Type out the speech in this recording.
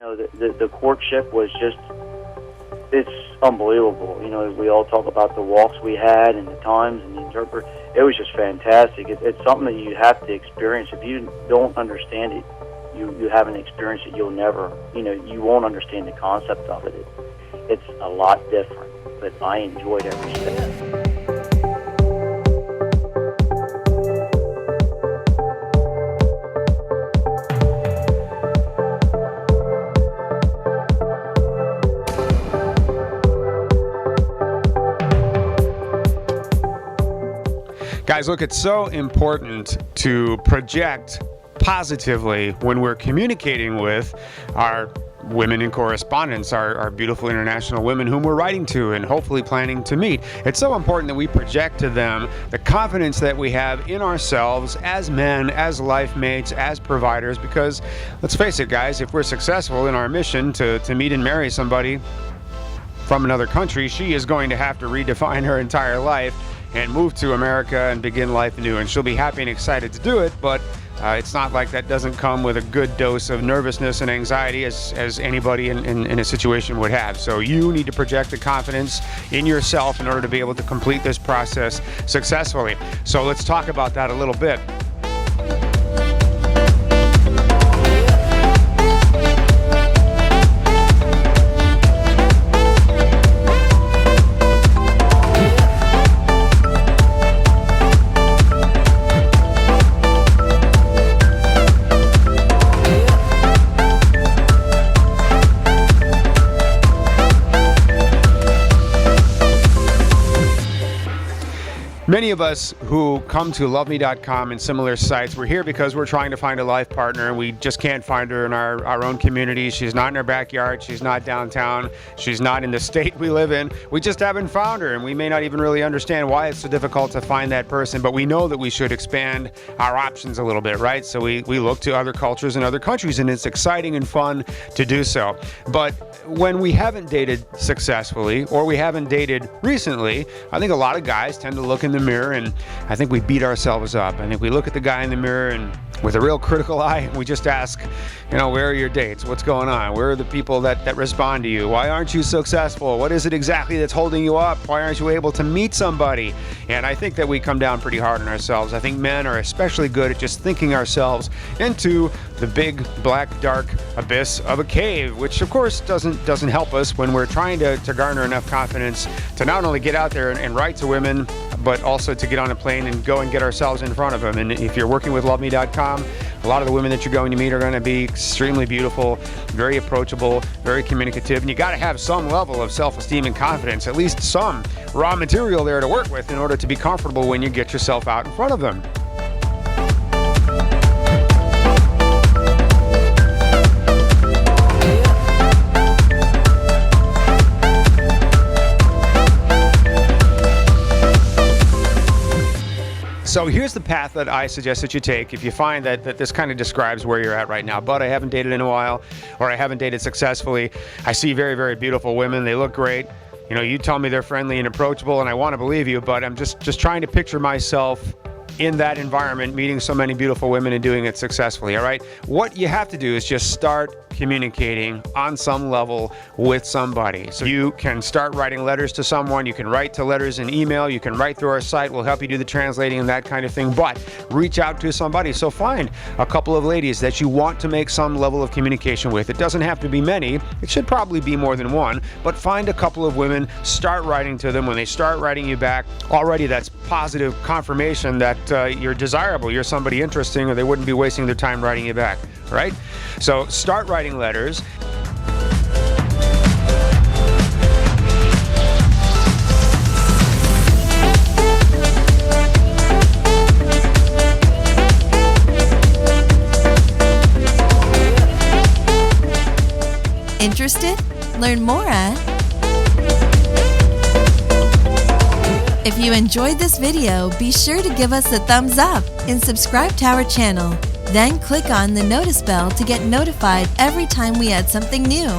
The courtship was just, it's unbelievable. We all talk about the walks we had and the times and the interpreter. It was just fantastic. It's something that you have to experience. If you don't understand it, you haven't experienced it, you'll never, you won't understand the concept of it. It's a lot different, but I enjoyed every step. Guys, look, it's so important to project positively when we're communicating with our women in correspondence, our beautiful international women whom we're writing to and hopefully planning to meet. It's so important that we project to them the confidence that we have in ourselves as men, as life mates, as providers, because let's face it, guys, if we're successful in our mission to meet and marry somebody from another country, she is going to have to redefine her entire life and move to America and begin life anew. And she'll be happy and excited to do it, but it's not like that doesn't come with a good dose of nervousness and anxiety as anybody in a situation would have. So you need to project the confidence in yourself in order to be able to complete this process successfully. So let's talk about that a little bit. Many of us who come to loveme.com and similar sites, we're here because we're trying to find a life partner, and we just can't find her in our own community. She's not in our backyard. She's not downtown. She's not in the state we live in. We just haven't found her, and we may not even really understand why it's so difficult to find that person, but we know that we should expand our options a little bit, right? So we look to other cultures and other countries, and it's exciting and fun to do so. But when we haven't dated successfully, or we haven't dated recently, I think a lot of guys tend to look in the mirror, and I think we beat ourselves up. I think we look at the guy in the mirror and with a real critical eye, we just ask, where are your dates? What's going on? Where are the people that respond to you? Why aren't you successful? What is it exactly that's holding you up? Why aren't you able to meet somebody? And I think that we come down pretty hard on ourselves. I think men are especially good at just thinking ourselves into the big, black, dark abyss of a cave, which of course doesn't help us when we're trying to garner enough confidence to not only get out there and write to women, but also to get on a plane and go and get ourselves in front of them. And if you're working with loveme.com, a lot of the women that you're going to meet are going to be extremely beautiful, very approachable, very communicative, and you got to have some level of self-esteem and confidence, at least some raw material there to work with in order to be comfortable when you get yourself out in front of them. So here's the path that I suggest that you take if you find that this kind of describes where you're at right now. But I haven't dated in a while, or I haven't dated successfully. I see very, very beautiful women. They look great. You tell me they're friendly and approachable, and I want to believe you, but I'm just trying to picture myself in that environment, meeting so many beautiful women and doing it successfully, all right? What you have to do is just start communicating on some level with somebody. So you can start writing letters to someone, you can write to letters in email, you can write through our site, we'll help you do the translating and that kind of thing, but reach out to somebody. So find a couple of ladies that you want to make some level of communication with. It doesn't have to be many, it should probably be more than one, but find a couple of women, start writing to them. When they start writing you back, already that's positive confirmation that you're desirable, you're somebody interesting, or they wouldn't be wasting their time writing you back, right? So start writing letters. Interested? Learn more at... If you enjoyed this video, be sure to give us a thumbs up and subscribe to our channel. Then click on the notice bell to get notified every time we add something new.